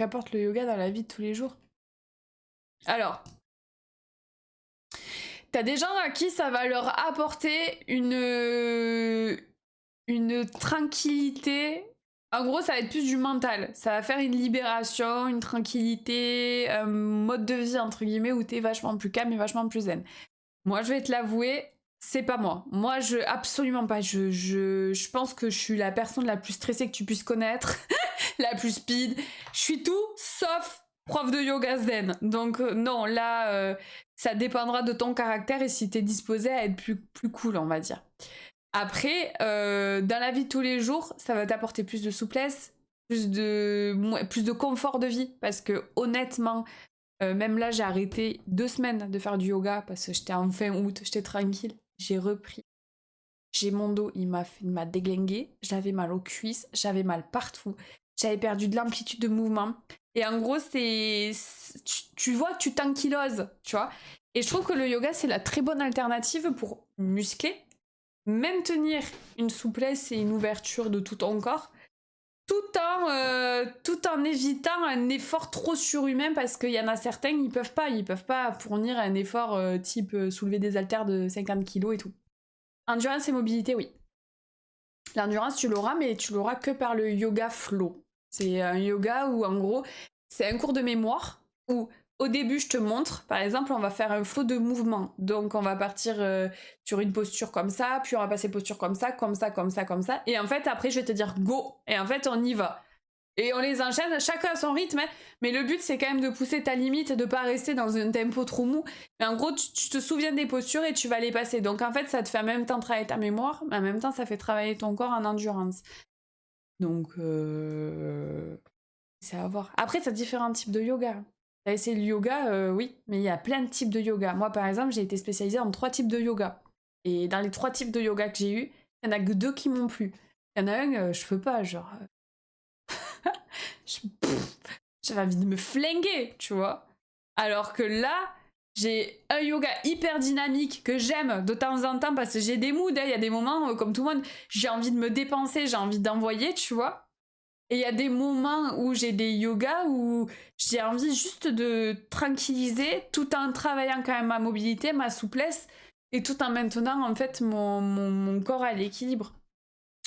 qu'apporte le yoga dans la vie de tous les jours? Alors, t'as des gens à qui ça va leur apporter une tranquillité. En gros, ça va être plus du mental. Ça va faire une libération, une tranquillité, un mode de vie, entre guillemets, où t'es vachement plus calme et vachement plus zen. Moi, je vais te l'avouer, c'est pas moi. Moi, absolument pas. Je pense que je suis la personne la plus stressée que tu puisses connaître, la plus speed. Je suis tout sauf prof de yoga zen. Donc, non, là, ça dépendra de ton caractère et si t'es disposé à être plus cool, on va dire. Après, dans la vie de tous les jours, ça va t'apporter plus de souplesse, plus de confort de vie. Parce que honnêtement, même là, j'ai arrêté 2 semaines de faire du yoga parce que j'étais en fin août, j'étais tranquille. J'ai repris. J'ai mon dos, il m'a déglingué. J'avais mal aux cuisses, j'avais mal partout. J'avais perdu de l'amplitude de mouvement. Et en gros, tu vois, tu t'ankyloses, tu vois. Et je trouve que le yoga, c'est la très bonne alternative pour muscler, maintenir une souplesse et une ouverture de tout ton corps, tout en évitant un effort trop surhumain, parce qu'il y en a certains, ils peuvent pas fournir un effort type soulever des haltères de 50 kilos et tout. Endurance et mobilité, oui. L'endurance, tu l'auras, mais tu l'auras que par le yoga flow. C'est un yoga où, en gros, c'est un cours de mémoire où, au début, je te montre, par exemple, on va faire un flow de mouvement. Donc, on va partir sur une posture comme ça, puis on va passer posture comme ça, comme ça, comme ça, comme ça. Et en fait, après, je vais te dire go. Et en fait, on y va. Et on les enchaîne, chacun à son rythme, hein. Mais le but, c'est quand même de pousser ta limite et de pas rester dans un tempo trop mou. Mais en gros, tu te souviens des postures et tu vas les passer. Donc en fait, ça te fait en même temps travailler ta mémoire, mais en même temps, ça fait travailler ton corps en endurance. Donc, c'est à voir. Après, t'as différents types de yoga. T'as essayé le yoga, oui, mais il y a plein de types de yoga. Moi, par exemple, j'ai été spécialisée en 3 types de yoga. Et dans les 3 types de yoga que j'ai eu, il y en a que 2 qui m'ont plu. Il y en a un, je peux pas, genre... J'avais envie de me flinguer, tu vois. Alors que là, j'ai un yoga hyper dynamique que j'aime de temps en temps parce que j'ai des moods. Il y a des moments, comme tout le monde, j'ai envie de me dépenser, j'ai envie d'envoyer, tu vois. Et il y a des moments où j'ai des yogas où j'ai envie juste de tranquilliser tout en travaillant quand même ma mobilité, ma souplesse et tout en maintenant en fait mon corps à l'équilibre.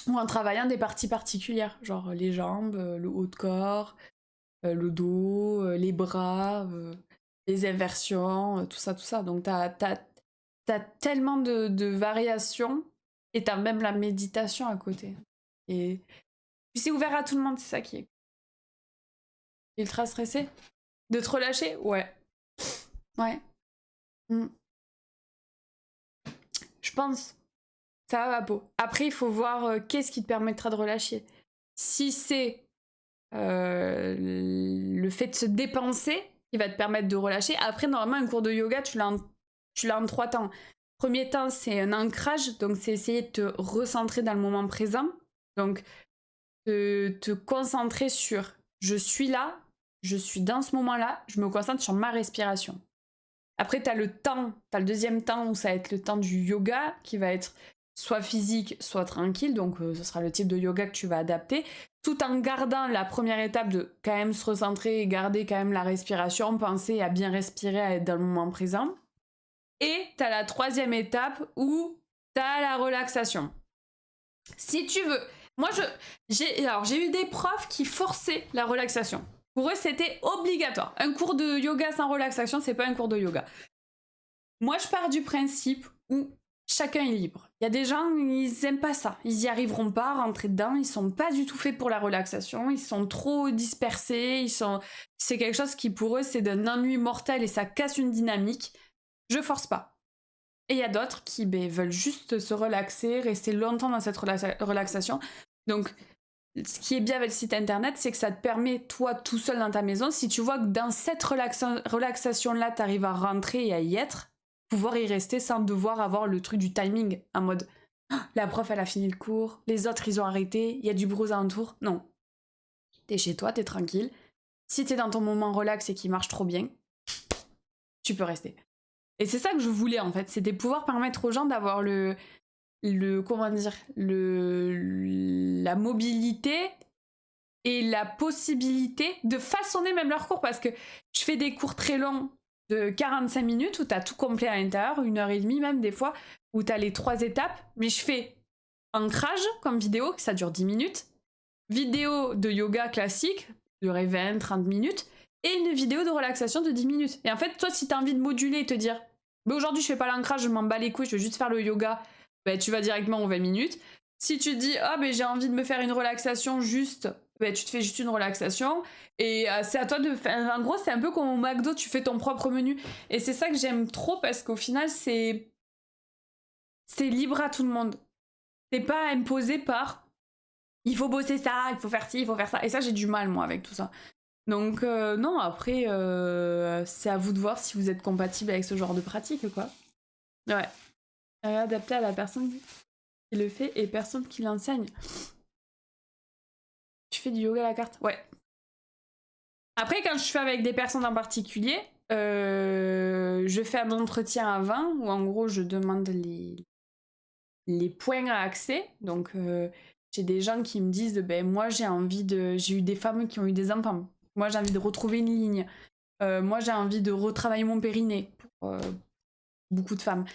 Ou en travaillant des parties particulières, genre les jambes, le haut de corps, le dos, les bras, les inversions, tout ça, tout ça. Donc t'as tellement de variations et t'as même la méditation à côté. Et puis c'est ouvert à tout le monde, c'est ça qui est ultra stressé. De te relâcher? Ouais. Ouais. Mm. Je pense. Ça va, peau. Après, il faut voir qu'est-ce qui te permettra de relâcher. Si c'est le fait de se dépenser qui va te permettre de relâcher. Après, normalement, un cours de yoga, tu l'as en 3 temps. Premier temps, c'est un ancrage, donc c'est essayer de te recentrer dans le moment présent. Donc, te concentrer sur je suis là, je suis dans ce moment-là, je me concentre sur ma respiration. Après, t'as le deuxième temps où ça va être le temps du yoga qui va être soit physique, soit tranquille, donc ce sera le type de yoga que tu vas adapter, tout en gardant la première étape de quand même se recentrer et garder quand même la respiration, penser à bien respirer, à être dans le moment présent. Et t'as la 3e étape où t'as la relaxation. Si tu veux, moi j'ai eu des profs qui forçaient la relaxation. Pour eux, c'était obligatoire. Un cours de yoga sans relaxation, c'est pas un cours de yoga. Moi, je pars du principe où chacun est libre. Il y a des gens, ils aiment pas ça. Ils y arriveront pas à rentrer dedans. Ils sont pas du tout faits pour la relaxation. Ils sont trop dispersés. C'est quelque chose qui, pour eux, c'est d'un ennui mortel et ça casse une dynamique. Je force pas. Et il y a d'autres qui veulent juste se relaxer, rester longtemps dans cette relaxation. Donc, ce qui est bien avec le site internet, c'est que ça te permet, toi, tout seul dans ta maison, si tu vois que dans cette relaxation-là, tu arrives à rentrer et à y être, pouvoir y rester sans devoir avoir le truc du timing, en mode la prof, elle a fini le cours, les autres, ils ont arrêté, il y a du bruit alentour. Non. T'es chez toi, t'es tranquille. Si t'es dans ton moment relax et qui marche trop bien, tu peux rester. Et c'est ça que je voulais, en fait, c'était pouvoir permettre aux gens d'avoir la mobilité et la possibilité de façonner même leur cours, parce que je fais des cours très longs de 45 minutes où tu as tout complet à l'intérieur, 1h30 même des fois, où tu as les 3 étapes, mais je fais ancrage comme vidéo, ça dure 10 minutes, vidéo de yoga classique, durer 20-30 minutes, et une vidéo de relaxation de 10 minutes. Et en fait, toi, si tu as envie de moduler et te dire, bah, aujourd'hui je fais pas l'ancrage, je m'en bats les couilles, je veux juste faire le yoga, bah, tu vas directement aux 20 minutes. Si tu te dis, ah, ben j'ai envie de me faire une relaxation juste, ben, tu te fais juste une relaxation. Et c'est à toi de faire. En gros, c'est un peu comme au McDo, tu fais ton propre menu. Et c'est ça que j'aime trop parce qu'au final, c'est libre à tout le monde. C'est pas imposé par il faut bosser ça, il faut faire ci, il faut faire ça. Et ça, j'ai du mal, moi, avec tout ça. Donc, non, après, c'est à vous de voir si vous êtes compatible avec ce genre de pratique, quoi. Ouais. Adapté à la personne qui le fait et personne qui l'enseigne. Tu fais du yoga à la carte? Ouais. Après, quand je fais avec des personnes en particulier, je fais un entretien avant où en gros je demande les points à accès. Donc j'ai des gens qui me disent ben moi j'ai eu des femmes qui ont eu des enfants. Moi j'ai envie de retrouver une ligne. Moi j'ai envie de retravailler mon périnée pour beaucoup de femmes.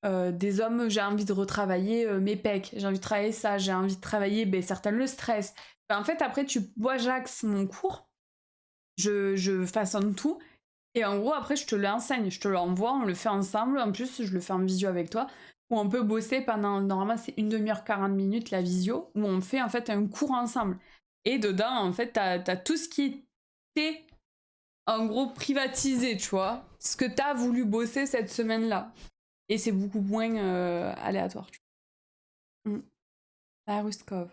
Des hommes, j'ai envie de retravailler mes pecs, j'ai envie de travailler ça, j'ai envie de travailler certains le stress. En fait après moi j'axe mon cours, je façonne tout et en gros après je te l'enseigne, je te l'envoie, on le fait ensemble, en plus je le fais en visio avec toi, où on peut bosser pendant, normalement c'est 1 demi-heure 40 minutes la visio, où on fait en fait un cours ensemble. Et dedans en fait t'as tout ce qui était en gros privatisé, tu vois, ce que t'as voulu bosser cette semaine-là. Et c'est beaucoup moins aléatoire. La Ruskov.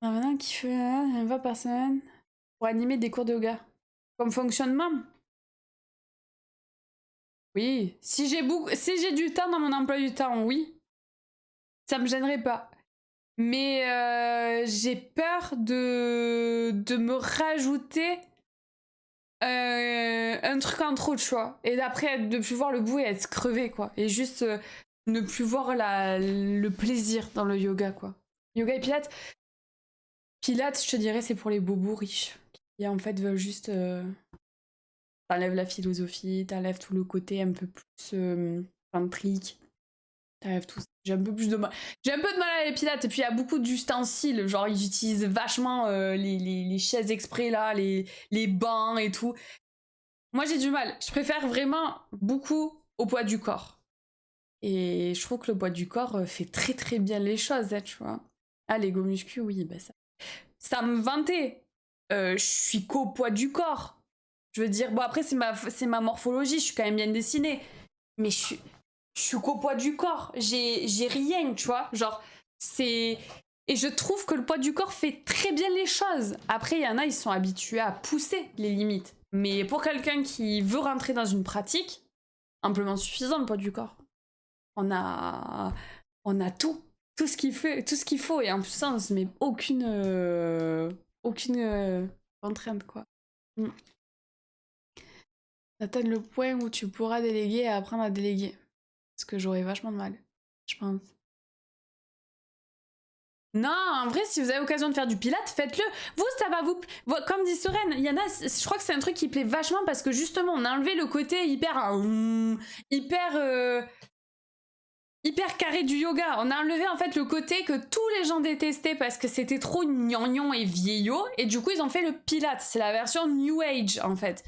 Maintenant qui fait une fois par semaine pour animer des cours de yoga. Comme fonctionnement. Oui. Si j'ai du temps dans mon emploi du temps, oui. Ça me gênerait pas. Mais j'ai peur de me rajouter un truc en trop, tu vois. Et d'après, de plus voir le bout et être crevé, quoi. Et juste ne plus voir le plaisir dans le yoga, quoi. Yoga et Pilates. Pilates, je te dirais, c'est pour les bobos riches. Qui en fait veulent juste... T'enlèves la philosophie, t'enlèves tout le côté un peu plus tantrique. T'enlèves tout ça. J'ai un peu plus de mal. J'ai un peu de mal à les pilates. Et puis il y a beaucoup d'ustensiles. Genre ils utilisent vachement les chaises exprès là, les bancs et tout. Moi j'ai du mal. Je préfère vraiment beaucoup au poids du corps. Et je trouve que le poids du corps fait très très bien les choses, hein, tu vois. Ah, l'ego muscu, oui, bah ça me vantait. Je suis qu'au poids du corps. Je veux dire, bon après c'est ma morphologie, je suis quand même bien dessinée. Mais je suis qu'au poids du corps. J'ai rien, tu vois. Genre, c'est... Et je trouve que le poids du corps fait très bien les choses. Après, il y en a, ils sont habitués à pousser les limites. Mais pour quelqu'un qui veut rentrer dans une pratique, amplement suffisant le poids du corps. On a tout ce qu'il fait, tout ce qu'il faut. Et en plus, ça, on se met aucune contrainte, quoi. Atteindre le point où tu pourras déléguer et apprendre à déléguer. Parce que j'aurais vachement de mal, je pense. Non, en vrai, si vous avez l'occasion de faire du pilates, faites-le. Vous, ça va vous... Comme dit Soren, il y en a, je crois que c'est un truc qui plaît vachement parce que justement, on a enlevé le côté hyper carré du yoga. On a enlevé en fait le côté que tous les gens détestaient parce que c'était trop gnangnan et vieillot. Et du coup, ils ont fait le pilates. C'est la version New Age, en fait.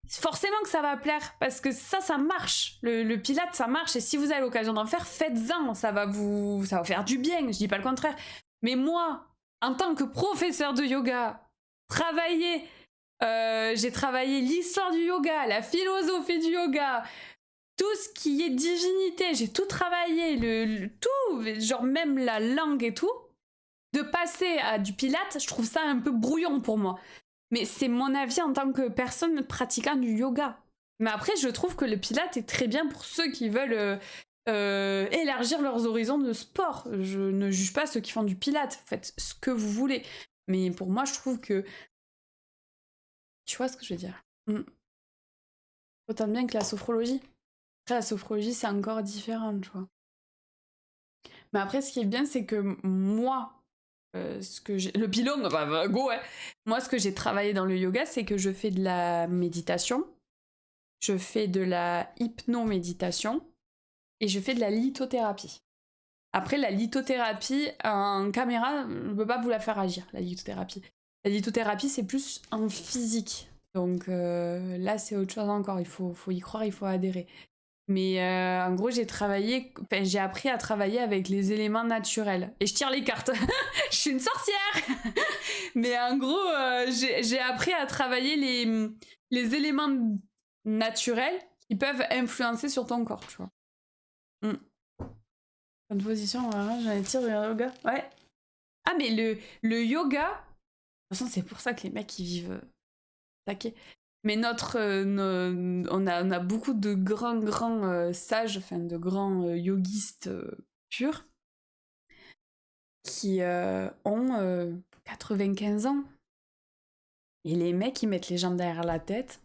Forcément que ça va plaire parce que ça marche. Le pilates, ça marche. Et si vous avez l'occasion d'en faire, faites-en. Ça va vous faire du bien. Je dis pas le contraire. Mais moi, en tant que professeur de yoga, j'ai travaillé l'histoire du yoga, la philosophie du yoga, tout ce qui est divinité. J'ai tout travaillé, tout, genre même la langue et tout. De passer à du pilates, je trouve ça un peu brouillon pour moi. Mais c'est mon avis en tant que personne pratiquant du yoga. Mais après, je trouve que le pilates est très bien pour ceux qui veulent élargir leurs horizons de sport. Je ne juge pas ceux qui font du pilates. Faites ce que vous voulez. Mais pour moi, je trouve que... Tu vois ce que je veux dire? Autant bien que la sophrologie. Après, la sophrologie, c'est encore différent, tu vois. Mais après, ce qui est bien, c'est que moi, Le pylône, bah, go, ouais. Moi, ce que j'ai travaillé dans le yoga, c'est que je fais de la méditation, je fais de la hypnoméditation et je fais de la lithothérapie. Après, la lithothérapie en caméra, je ne peux pas vous la faire agir, la lithothérapie. La lithothérapie, c'est plus en physique. Donc là, c'est autre chose encore. Il faut y croire, il faut adhérer. Mais en gros, j'ai appris à travailler avec les éléments naturels. Et je tire les cartes. Je suis une sorcière. Mais en gros, j'ai appris à travailler les éléments naturels qui peuvent influencer sur ton corps, tu vois. Bonne position, j'allais dire le yoga. Ouais. Ah, mais le yoga, de toute façon, c'est pour ça que les mecs, ils vivent taqués. Mais on a beaucoup de grands sages, enfin de grands yogistes purs qui ont 95 ans. Et les mecs, ils mettent les jambes derrière la tête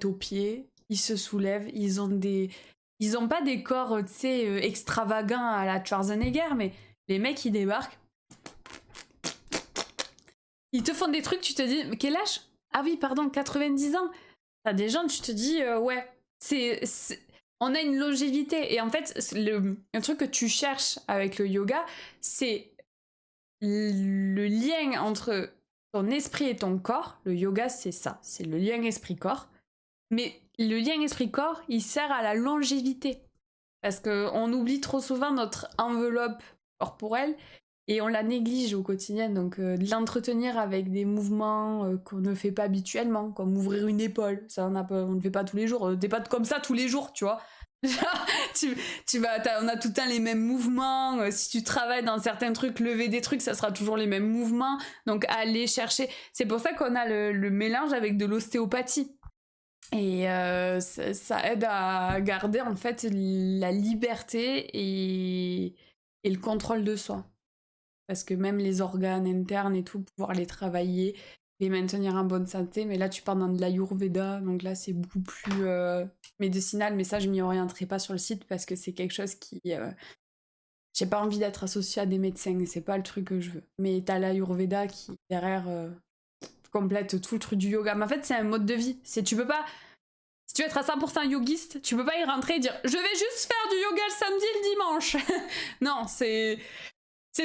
aux pieds, ils se soulèvent, ils ont pas des corps, tu sais, extravagants à la Schwarzenegger, mais les mecs, ils débarquent. Ils te font des trucs, tu te dis, mais quel âge? Ah oui, pardon, 90 ans. T'as des gens, tu te dis, ouais, on a une longévité. Et en fait, un truc que tu cherches avec le yoga, c'est le lien entre ton esprit et ton corps. Le yoga, c'est ça, c'est le lien esprit-corps. Mais le lien esprit-corps, il sert à la longévité. Parce qu'on oublie trop souvent notre enveloppe corporelle et on la néglige au quotidien. Donc de l'entretenir avec des mouvements qu'on ne fait pas habituellement, comme ouvrir une épaule. Ça, on ne fait pas tous les jours. T'es pas comme ça tous les jours, tu vois. On a tout le temps les mêmes mouvements. Si tu travailles dans certains trucs, lever des trucs, ça sera toujours les mêmes mouvements. Donc aller chercher. C'est pour ça qu'on a le mélange avec de l'ostéopathie. Et ça aide à garder en fait la liberté et le contrôle de soi. Parce que même les organes internes et tout, pouvoir les travailler, les maintenir en bonne santé. Mais là, tu pars dans de l'Ayurveda, donc là, c'est beaucoup plus médicinal. Mais ça, je m'y orienterai pas sur le site parce que c'est quelque chose qui... j'ai pas envie d'être associée à des médecins, c'est pas le truc que je veux. Mais t'as l'Ayurveda qui, derrière... complète tout le truc du yoga. Mais en fait, c'est un mode de vie. Si tu veux être à 100% yogiste, tu peux pas y rentrer et dire je vais juste faire du yoga le samedi et le dimanche. Non, c'est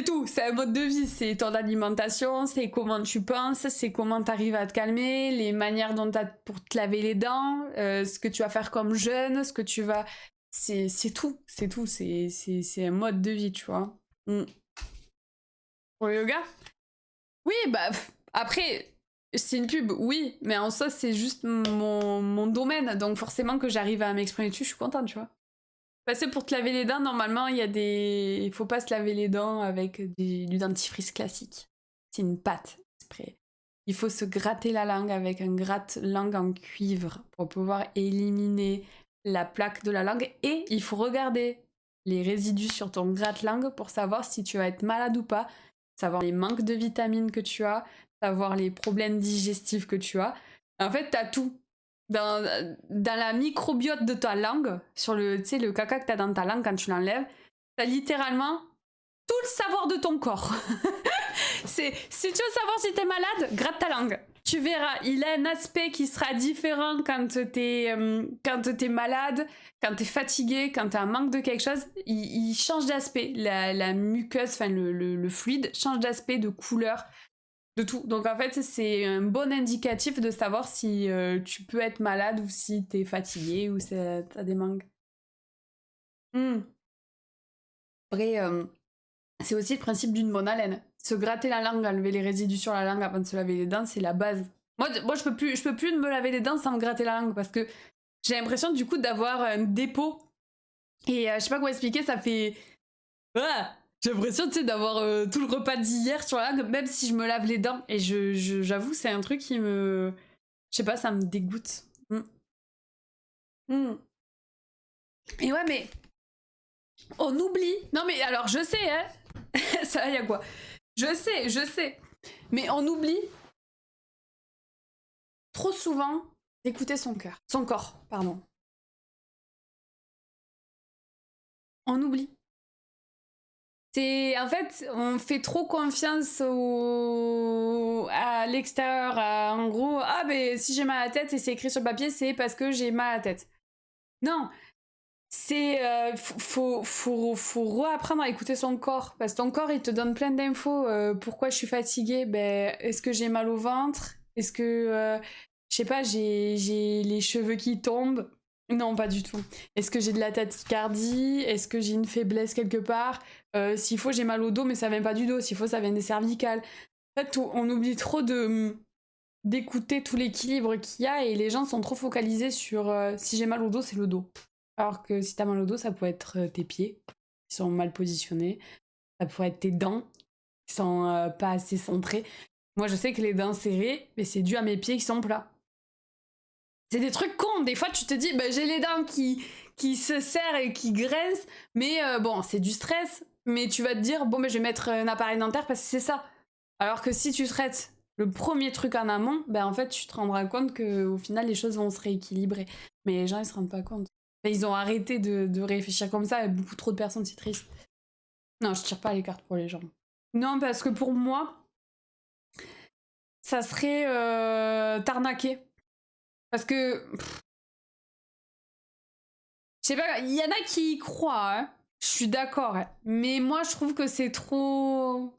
tout. C'est un mode de vie. C'est ton alimentation, c'est comment tu penses, c'est comment t'arrives à te calmer, les manières dont t'as pour te laver les dents, ce que tu vas faire comme jeûne, ce que tu vas... C'est tout. C'est tout. C'est un mode de vie, tu vois. Pour le yoga? Oui, bah... Après... C'est une pub, oui, mais en soi, c'est juste mon domaine, donc forcément que j'arrive à m'exprimer dessus, je suis contente, tu vois. Passer pour te laver les dents, normalement, il faut pas se laver les dents avec du dentifrice classique. C'est une pâte, spray. Il faut se gratter la langue avec un gratte-langue en cuivre pour pouvoir éliminer la plaque de la langue, et il faut regarder les résidus sur ton gratte-langue pour savoir si tu vas être malade ou pas, savoir les manques de vitamines que tu as, savoir les problèmes digestifs que tu as. En fait, t'as tout. Dans la microbiote de ta langue, sur le caca que t'as dans ta langue quand tu l'enlèves, t'as littéralement tout le savoir de ton corps. Si tu veux savoir si t'es malade, gratte ta langue. Tu verras, il a un aspect qui sera différent quand t'es malade, quand t'es fatigué, quand t'as un manque de quelque chose. Il change d'aspect. La muqueuse, enfin le fluide, change d'aspect, de couleur, de tout. Donc en fait, c'est un bon indicatif de savoir si tu peux être malade ou si t'es fatigué ou si t'as des manques. Après, c'est aussi le principe d'une bonne haleine. Se gratter la langue, enlever les résidus sur la langue avant de se laver les dents, c'est la base. Moi je peux plus me laver les dents sans me gratter la langue parce que j'ai l'impression du coup d'avoir un dépôt. Et je sais pas comment expliquer, ça fait... Ah, j'ai l'impression, tu sais, d'avoir tout le repas d'hier sur la langue, même si je me lave les dents. Et j'avoue, c'est un truc qui me... Je sais pas, ça me dégoûte. Et ouais, mais... On oublie. Non mais alors, je sais, hein. Ça, y a quoi? Je sais. Mais on oublie trop souvent d'écouter son cœur. Son corps, pardon. On oublie. En fait, on fait trop confiance à l'extérieur. En gros, ah ben si j'ai mal à la tête et c'est écrit sur le papier, c'est parce que j'ai mal à la tête. Non, c'est faut réapprendre à écouter son corps parce que ton corps il te donne plein d'infos. Pourquoi je suis fatiguée? Ben est-ce que j'ai mal au ventre? Est-ce que je sais pas, j'ai les cheveux qui tombent? Non, pas du tout. Est-ce que j'ai de la tachycardie? Est-ce que j'ai une faiblesse quelque part? S'il faut, j'ai mal au dos, mais ça vient pas du dos. S'il faut, ça vient des cervicales. En fait, on oublie trop d'écouter tout l'équilibre qu'il y a et les gens sont trop focalisés sur si j'ai mal au dos, c'est le dos. Alors que si t'as mal au dos, ça pourrait être tes pieds qui sont mal positionnés. Ça pourrait être tes dents qui sont pas assez centrées. Moi, je sais que les dents serrées, mais c'est dû à mes pieds qui sont plats. C'est des trucs cons. Des fois, tu te dis, bah, j'ai les dents qui se serrent et qui grincent, mais bon, c'est du stress. Mais tu vas te dire, bon, mais je vais mettre un appareil dentaire parce que c'est ça. Alors que si tu traites le premier truc en amont, ben en fait, tu te rendras compte qu'au final, les choses vont se rééquilibrer. Mais les gens, ils se rendent pas compte. Ils ont arrêté de réfléchir comme ça, et beaucoup trop de personnes, c'est triste. Non, je tire pas les cartes pour les gens. Non, parce que pour moi, ça serait t'arnaquer. Parce que... Je sais pas, il y en a qui y croient, hein. Je suis d'accord, hein. Mais moi, je trouve que c'est trop...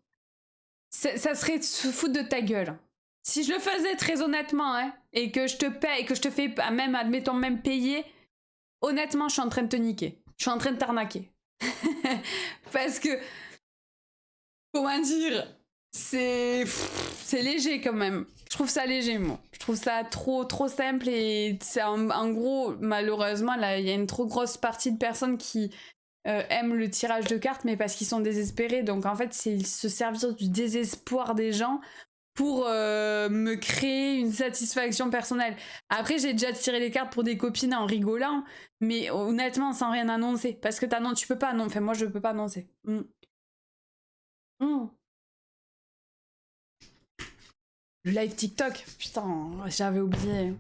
Ça serait se foutre de ta gueule. Si je le faisais très honnêtement, hein, et que je te paie, et que je te fais même, admettons, même payer, honnêtement, je suis en train de te niquer. Je suis en train de t'arnaquer. Parce que... Comment dire? C'est léger quand même. Je trouve ça léger, moi. Je trouve ça trop simple et c'est en gros, malheureusement, là, il y a une trop grosse partie de personnes qui aiment le tirage de cartes, mais parce qu'ils sont désespérés. Donc en fait, c'est se servir du désespoir des gens pour me créer une satisfaction personnelle. Après, j'ai déjà tiré les cartes pour des copines en rigolant, mais honnêtement, sans rien annoncer. Parce que tu peux pas annoncer. Enfin, moi, je peux pas annoncer. Le live TikTok, putain, j'avais oublié.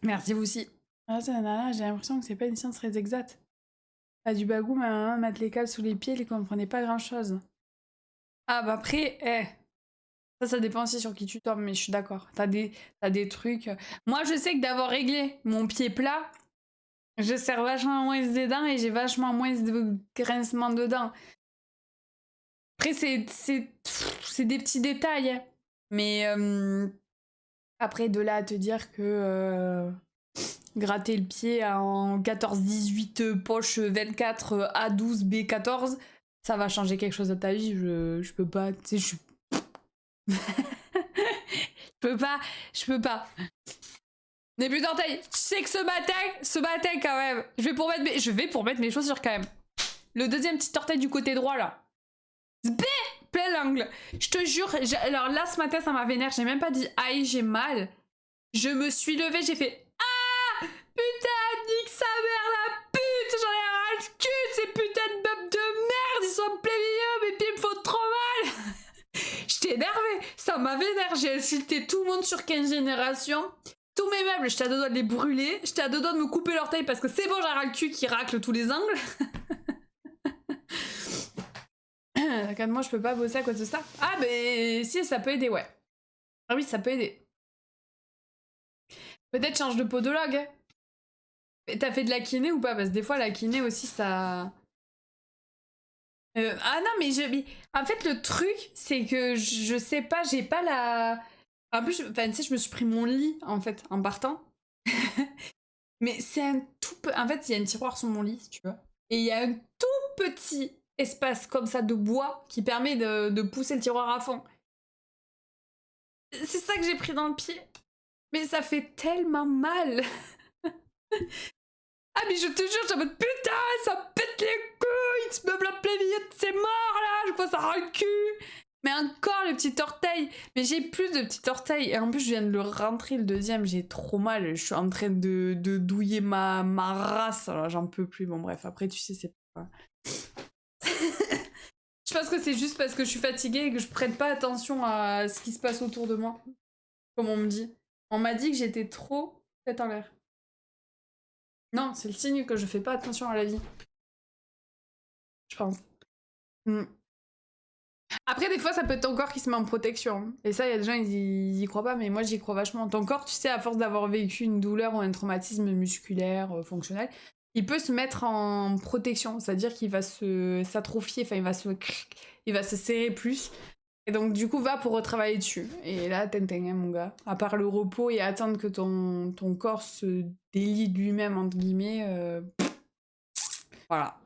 Merci vous aussi. Ah, j'ai l'impression que c'est pas une science très exacte. À du bagou, ma maman mettre les cales sous les pieds, elle comprenait pas grand chose. Ah bah après, ça dépend aussi sur qui tu tombes, mais je suis d'accord. T'as des trucs. Moi, je sais que d'avoir réglé mon pied plat, je serre vachement moins des dents et j'ai vachement moins de grincement de dents. Après, c'est des petits détails. Hein. Mais après, de là à te dire que gratter le pied en 14-18 poche 24 A12 B14, ça va changer quelque chose à ta vie. Je peux pas. Tu sais, je suis. Je peux pas. Début d'orteil. Tu sais que ce matin quand même, je vais pour mettre mes chaussures quand même. Le deuxième petit orteil du côté droit là. Zbé plein l'angle. Je te jure, alors là ce matin ça m'a vénère, j'ai même pas dit aïe j'ai mal. Je me suis levée, j'ai fait ah putain nique sa mère la pute, j'en ai ras le cul, ces putains de meubles de merde, ils sont en plein milieu, mes pieds me font trop mal. J'étais énervée, ça m'a vénère, j'ai insulté tout le monde sur 15 générations. Tous mes meubles, j'étais à deux doigts de les brûler, j'étais à deux doigts de me couper l'orteil parce que c'est bon, j'ai ras le cul qui racle tous les angles. Regarde, moi je peux pas bosser à cause de ça. Ah, mais si, ça peut aider, ouais. Ah oui, ça peut aider. Peut-être change de podologue. Hein. T'as fait de la kiné ou pas? Parce que des fois, la kiné aussi, ça. Ah non, mais en fait, le truc, c'est que je sais pas, j'ai pas la. En plus, tu sais, je me suis pris mon lit, en fait, en partant. Mais c'est un tout peu. En fait, il y a un tiroir sur mon lit, si tu veux. Et il y a un tout petit espace comme ça de bois qui permet de pousser le tiroir à fond. C'est ça que j'ai pris dans le pied. Mais ça fait tellement mal. Ah mais je te jure, j'ai en mode putain, ça me pète les couilles, ce meuble en plein milieu, c'est mort là, je vois ça rend le cul. Mais encore le petit orteil. Mais j'ai plus de petit orteil. Et en plus, je viens de le rentrer le deuxième, j'ai trop mal. Je suis en train de douiller ma race. Alors j'en peux plus. Bon bref, après tu sais, c'est pas... Je pense que c'est juste parce que je suis fatiguée et que je prête pas attention à ce qui se passe autour de moi. Comme on me dit. On m'a dit que j'étais trop tête en l'air. Non, c'est le signe que je fais pas attention à la vie. Je pense. Après, des fois, ça peut être ton corps qui se met en protection. Et ça, il y a des gens, ils y croient pas, mais moi, j'y crois vachement. Ton corps, tu sais, à force d'avoir vécu une douleur ou un traumatisme musculaire, fonctionnel, il peut se mettre en protection. C'est-à-dire qu'il va s'atrophier, enfin, il va se serrer plus. Et donc, du coup, va pour retravailler dessus. Et là, tintin, hein, mon gars. À part le repos et attendre que ton corps se délie de lui-même, entre guillemets, voilà.